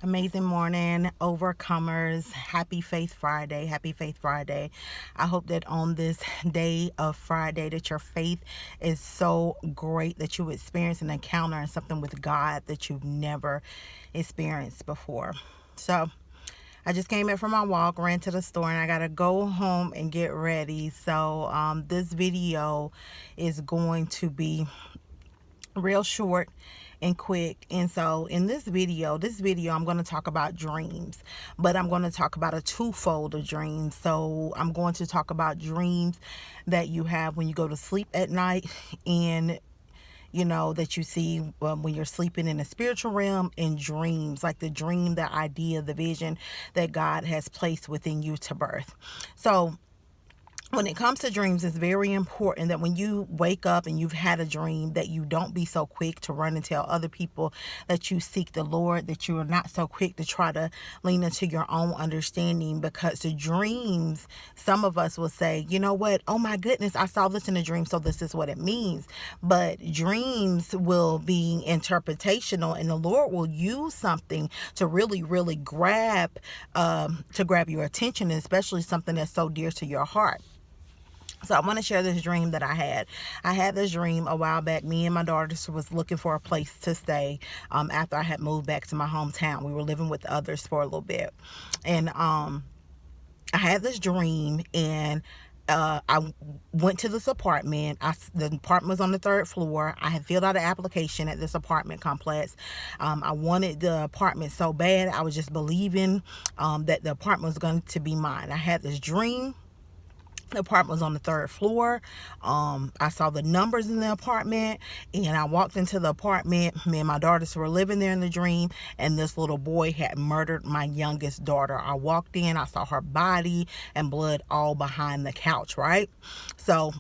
Amazing morning, overcomers. Happy Faith Friday. Happy Faith Friday. I hope that on this day of Friday that your faith is so great that you experience an encounter and something with God that you've never experienced before. So I just came in from my walk, ran to the store, and I gotta go home and get ready. So this video is going to be real short and quick. And so in this video I'm going to talk about dreams, but I'm going to talk about a twofold of dreams. So I'm going to talk about dreams that you have when you go to sleep at night, and that you see when you're sleeping in the spiritual realm, in dreams, like the dream, the idea, the vision that God has placed within you to birth. So when it comes to dreams, it's very important that when you wake up and you've had a dream, that you don't be so quick to run and tell other people that you seek the Lord, that you are not so quick to try to lean into your own understanding, because the dreams, some of us will say, you know what, oh my goodness, I saw this in a dream, so this is what it means. But dreams will be interpretational, and the Lord will use something to really grab your attention, especially something that's so dear to your heart. So I want to share this dream that I had. I had this dream a while back. Me and my daughters was looking for a place to stay after I had moved back to my hometown. We were living with others for a little bit. And I had this dream, and I went to this apartment. The apartment was on the third floor. I had filled out an application at this apartment complex. I wanted the apartment so bad. I was just believing that the apartment was going to be mine. I had this dream. The apartment was on the third floor. I saw the numbers in the apartment, and I walked into the apartment. Me and my daughters were living there in the dream, and this little boy had murdered my youngest daughter. I walked in, I saw her body and blood all behind the couch, right? So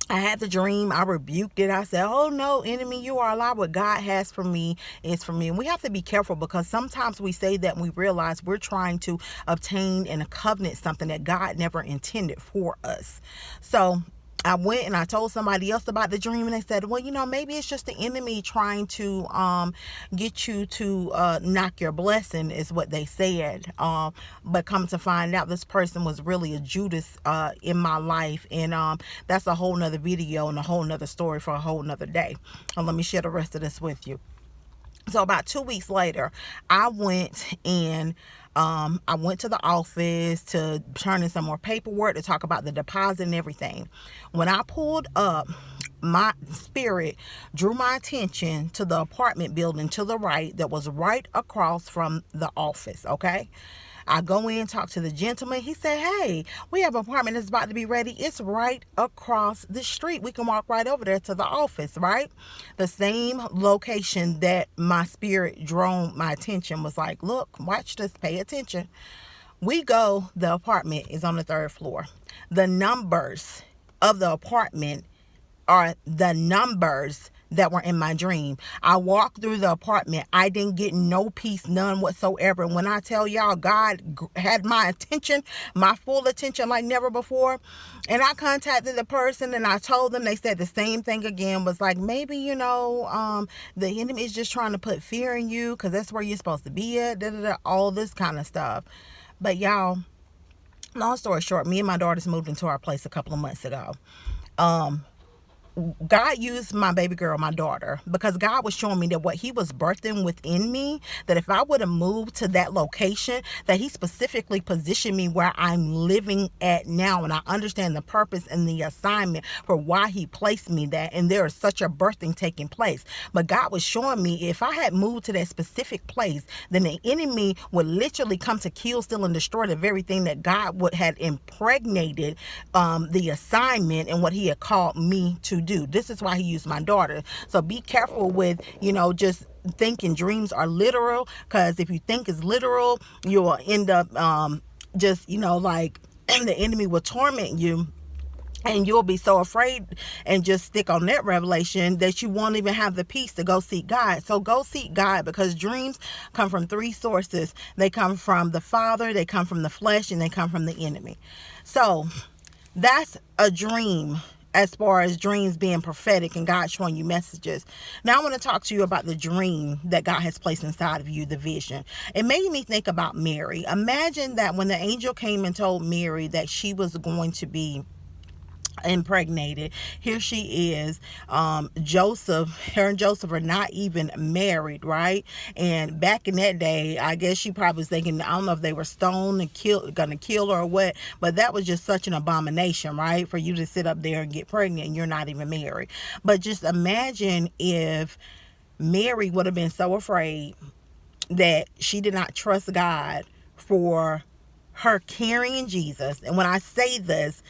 I had the dream. I rebuked it. I said, oh no, enemy, you are a lie. What God has for me is for me. And we have to be careful, because sometimes we say that and we realize we're trying to obtain in a covenant something that God never intended for us. So I went and I told somebody else about the dream, and they said, well, maybe it's just the enemy trying to get you to knock your blessing, is what they said. But come to find out, this person was really a Judas in my life. And that's a whole nother video and a whole nother story for a whole nother day. Let me share the rest of this with you. So about 2 weeks later, I went to the office to turn in some more paperwork to talk about the deposit and everything. When I pulled up, my spirit drew my attention to the apartment building to the right that was right across from the office, okay? I go in, talk to the gentleman. He said, hey, we have an apartment that's about to be ready. It's right across the street. We can walk right over there to the office, right? The same location that my spirit drew my attention, was like, look, watch this, pay attention. We go, the apartment is on the third floor. The numbers of the apartment are the numbers that were in my dream. I walked through the apartment. I didn't get no peace, none whatsoever. And when I tell y'all, God had my attention, my full attention like never before. And I contacted the person and I told them, they said the same thing again, was like, maybe, the enemy is just trying to put fear in you, because that's where you're supposed to be at, all this kind of stuff. But y'all, long story short, me and my daughters moved into our place a couple of months ago. God used my baby girl, my daughter, because God was showing me that what he was birthing within me, that if I would have moved to that location, that he specifically positioned me where I'm living at now. And I understand the purpose and the assignment for why he placed me there. And there is such a birthing taking place. But God was showing me, if I had moved to that specific place, then the enemy would literally come to kill, steal, and destroy the very thing that God had impregnated the assignment and what he had called me to do. This is why he used my daughter. So be careful with, just thinking dreams are literal, because if you think it's literal, you'll end up like the enemy will torment you. And you'll be so afraid and just stick on that revelation that you won't even have the peace to go seek God. So go seek God, because dreams come from three sources. They come from the Father, they come from the flesh, and they come from the enemy. So that's a dream as far as dreams being prophetic and God showing you messages. Now I want to talk to you about the dream that God has placed inside of you, the vision. It made me think about Mary. Imagine that when the angel came and told Mary that she was going to be impregnated, here she is, Joseph, her and Joseph are not even married, right? And back in that day, I guess she probably was thinking, I don't know if they were stoned and gonna kill her or what, but that was just such an abomination, right? For you to sit up there and get pregnant and you're not even married. But just imagine if Mary would have been so afraid that she did not trust God for her carrying Jesus. And when I say this,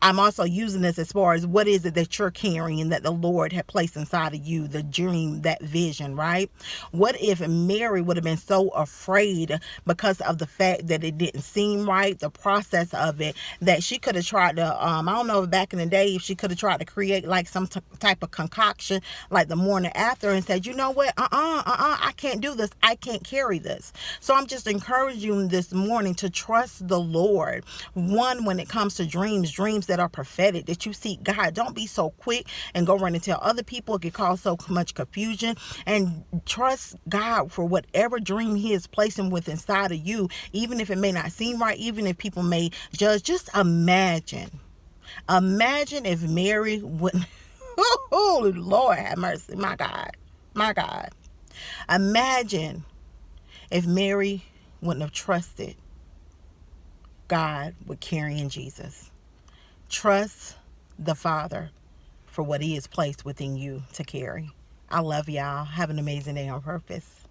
I'm also using this as far as what is it that you're carrying that the Lord had placed inside of you, the dream, that vision, right? What if Mary would have been so afraid because of the fact that it didn't seem right, the process of it, that she could have tried to, I don't know, back in the day, if she could have tried to create like some type of concoction like the morning after and said, you know what, I can't do this. I can't carry this. So I'm just encouraging you this morning to trust the Lord. One, when it comes to dreams that are prophetic, that you seek God. Don't be so quick and go run and tell other people. It can cause so much confusion. And trust God for whatever dream He is placing with inside of you, even if it may not seem right, even if people may judge. Just imagine if Mary wouldn't oh Lord have mercy, my God, imagine if Mary wouldn't have trusted God with carrying Jesus. Trust the Father for what He has placed within you to carry. I love y'all. Have an amazing day on purpose.